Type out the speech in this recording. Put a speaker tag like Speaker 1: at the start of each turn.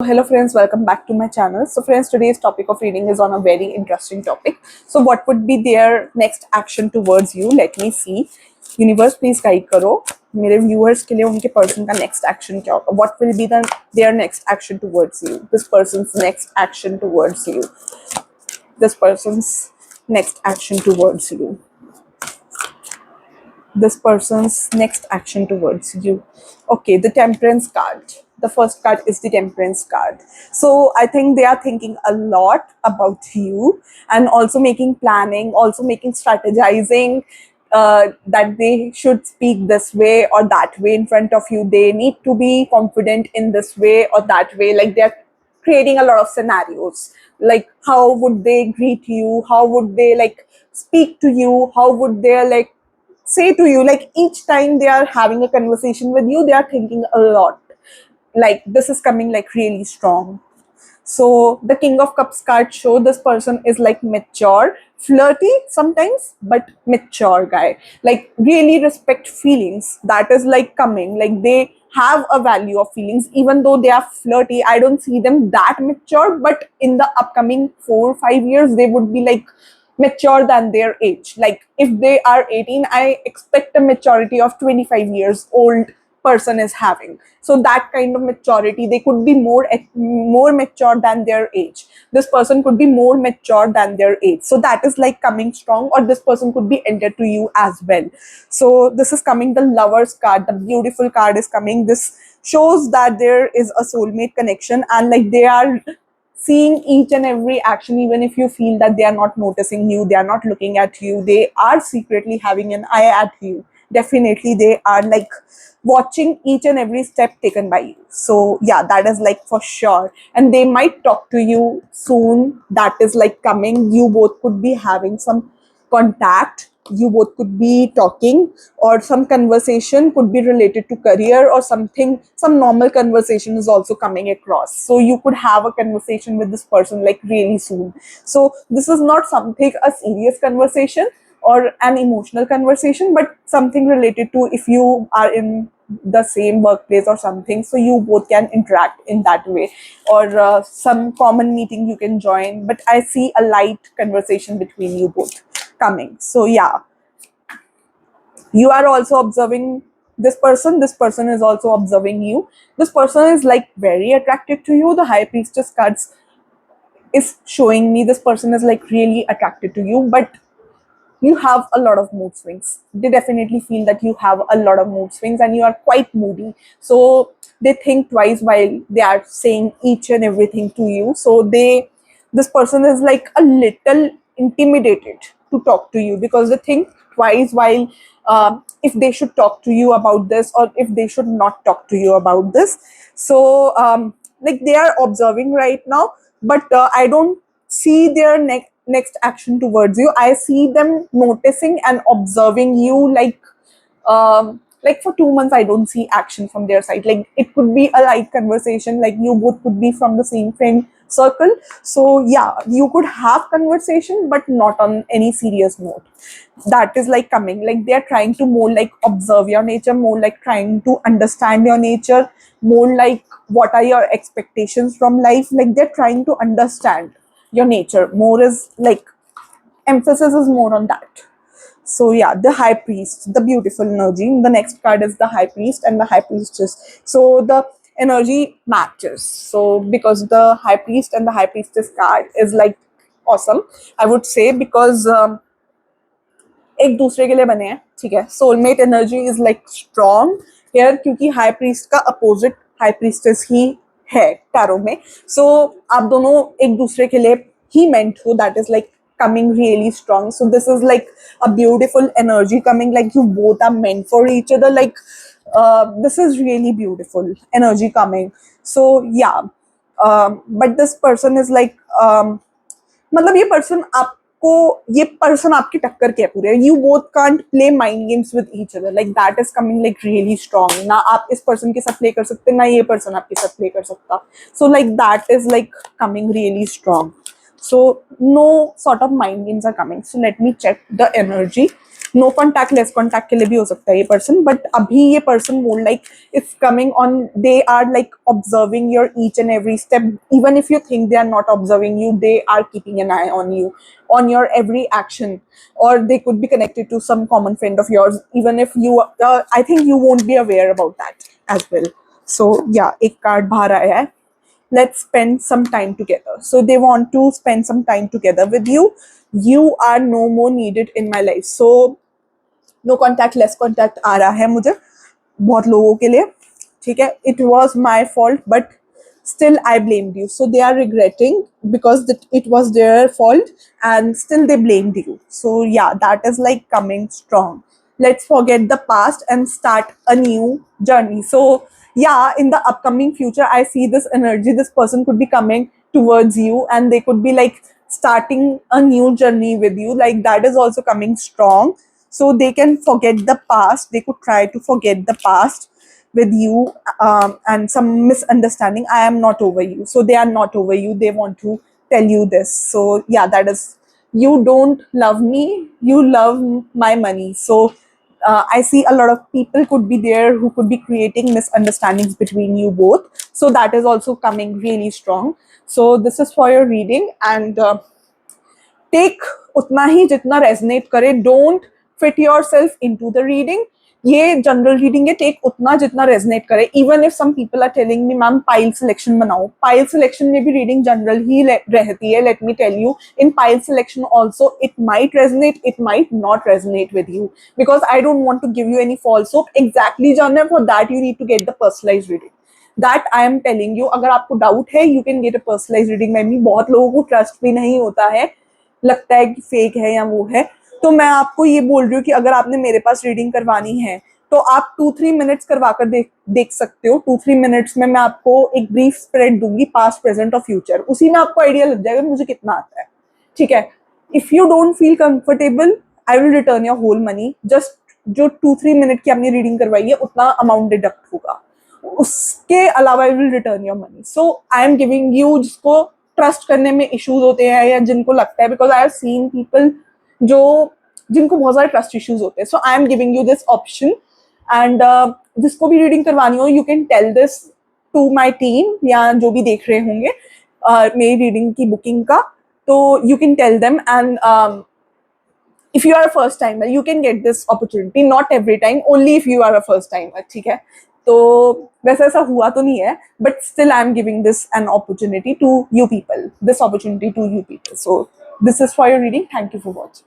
Speaker 1: Hello friends, welcome back to my channel. So friends, today's topic of reading is on a very interesting topic. So what would be their next action towards you? Let me see. Universe, please guide करो मेरे viewers के लिए उनके person का next action क्या होगा? What will be their next action towards you? This person's next action towards you. This person's next action towards you. This person's next action towards you. Okay, the Temperance card. The first card is the Temperance card. So I think they are thinking a lot about you and also making planning, also making strategizing, that they should speak this way or that way in front of you. They need to be confident in this way or that way. Like they're creating a lot of scenarios. Like how would they greet you? How would they like speak to you? How would they like say to you, like each time they are having a conversation with you, they are thinking a lot. Like this is coming like really strong. So the King of Cups card show this person is like mature, flirty sometimes, but mature guy. Like really respect feelings. That is like coming. Like they have a value of feelings, even though they are flirty. I don't see them that mature, but in the upcoming 4 or 5 years, they would be like mature than their age. Like if they are 18, I expect a maturity of 25 years old person is having. So that kind of maturity, they could be more mature than their age. This person could be more mature than their age. So that is like coming strong, or this person could be entered to you as well. So this is coming, the Lovers card, the beautiful card is coming. This shows that there is a soulmate connection, and like they are seeing each and every action. Even if you feel that they are not noticing you, they are not looking at you, they are secretly having an eye at you. Definitely they are like watching each and every step taken by you. So yeah, that is like for sure. And they might talk to you soon. That is like coming. You both could be having some contact, you both could be talking, or some conversation could be related to career or something. Some normal conversation is also coming across, so you could have a conversation with this person like really soon. So this is not something a serious conversation or an emotional conversation, but something related to if you are in the same workplace or something, so you both can interact in that way, or some common meeting you can join. But I see a light conversation between you both coming. So yeah, you are also observing this person is also observing you. This person is like very attracted to you. The High Priestess cards is showing me this person is like really attracted to you, but you have a lot of mood swings. They definitely feel that you have a lot of mood swings and you are quite moody. So they think twice while they are saying each and everything to you. So this person is like a little intimidated to talk to you, because they think twice while if they should talk to you about this or if they should not talk to you about this. So like they are observing right now, but I don't see their next action towards you. I see them noticing and observing you. Like for 2 months I don't see action from their side. Like it could be a light conversation, like you both could be from the same friend circle. So yeah, you could have conversation, but not on any serious note. That is like coming. Like they are trying to more like observe your nature, more like trying to understand your nature, more like what are your expectations from life. Like they're trying to understand your nature more, is like emphasis is more on that. So yeah, the High Priest, the beautiful energy. The next card is the High Priest and the High Priestess. So the energy matches. So because the High Priest and the High Priestess card is like awesome, I would say, because एक दूसरे के लिए बने हैं, ठीक है. Soulmate energy is like strong here, क्योंकि high priest का अपोजिट हाई प्रीस्टेस ही है टैरो में. सो आप दोनों एक दूसरे के लिए ही मेंट हो. That is like coming really strong. So this is like a beautiful energy coming, like you both are meant for each other. Like this is really beautiful energy coming. So yeah, but this person is like मतलब ये person आपकी टक्कर के है पूरे. You both can't play mind games with each other. Like that is coming like really strong. ना आप इस पर्सन के साथ प्ले कर सकते, ना ये पर्सन आपके साथ प्ले कर सकता. So like that is like coming really strong. So no sort of mind games are coming. So let me check the energy. No contact less contact के लिए भी हो सकता है ये पर्सन, बट अभी ये person more like it's coming on, they are like observing your each and every step, even if you think they are not observing you, they are keeping an eye on you, on your every action, or they could be connected to some common friend of yours, even if you I think you won't be aware about that as well. So yeah, एक card बाहर आया है, let's spend some time together. So they want to spend some time together with you. You are no more needed in my life. So no contact less contact आ रहा है मुझे बहुत लोगों के लिए, ठीक है. It was my fault but still I blamed you. So they are regretting because it was their fault and still they blamed you. So yeah, that is like coming strong. Let's forget the past and start a new journey. So yeah, in the upcoming future, I see this energy. This person could be coming towards you and they could be like starting a new journey with you. Like that is also coming strong. So they can forget the past. They could try to forget the past with you, and some misunderstanding. I am not over you. So they are not over you. They want to tell you this. So yeah, that is, you don't love me, you love my money. So I see a lot of people could be there who could be creating misunderstandings between you both. So that is also coming really strong. So this is for your reading, and take उतना ही जितना resonate करे, don't fit yourself into the reading. ये general reading है, take उतना जितना resonate करे. Even if some people are telling me ma'am pile selection बनाओ, पाइल सिलेक्शन में भी रीडिंग जनरल ही रहती है. Let me tell you, in pile selection also it might resonate, it might not resonate with you, because I don't want to give you any false hope. Exactly जानना है, for that you need to get the personalize reading. That I am telling you. अगर आपको doubt है, you can get a personalize reading. मैं भी, बहुत लोगों को ट्रस्ट भी नहीं होता है, लगता है कि फेक है या वो है. तो मैं आपको ये बोल रही हूँ कि अगर आपने मेरे पास रीडिंग करवानी है तो आप 2-3 मिनट्स करवा कर देख सकते हो. 2-3 मिनट्स में मैं आपको एक ब्रीफ स्प्रेड दूंगी, पास्ट प्रेजेंट और फ्यूचर. उसी में आपको आइडिया लग जाएगा मुझे कितना आता है, ठीक है. If you don't feel comfortable, I will return your whole money. Just जो 2-3 मिनट की आपने रीडिंग करवाई है उतना अमाउंट डिडक्ट होगा, उसके अलावा I will return your money. So I am giving you, जिसको ट्रस्ट करने में इश्यूज होते हैं या जिनको लगता है, because I have seen people जो जिनको बहुत सारे ट्रस्ट इश्यूज होते हैं. So I am giving you this option, and जिसको भी रीडिंग करवानी हो, you can tell this to my team या जो भी देख रहे होंगे मेरी रीडिंग की बुकिंग का. तो you can tell them, and if you are a first timer, you can get this opportunity. Not every time, only if you are a first timer, ठीक है. तो वैसे ऐसा हुआ तो नहीं है, but still I am giving this an opportunity to you people, this opportunity to you people. So this is for your reading. Thank you for watching.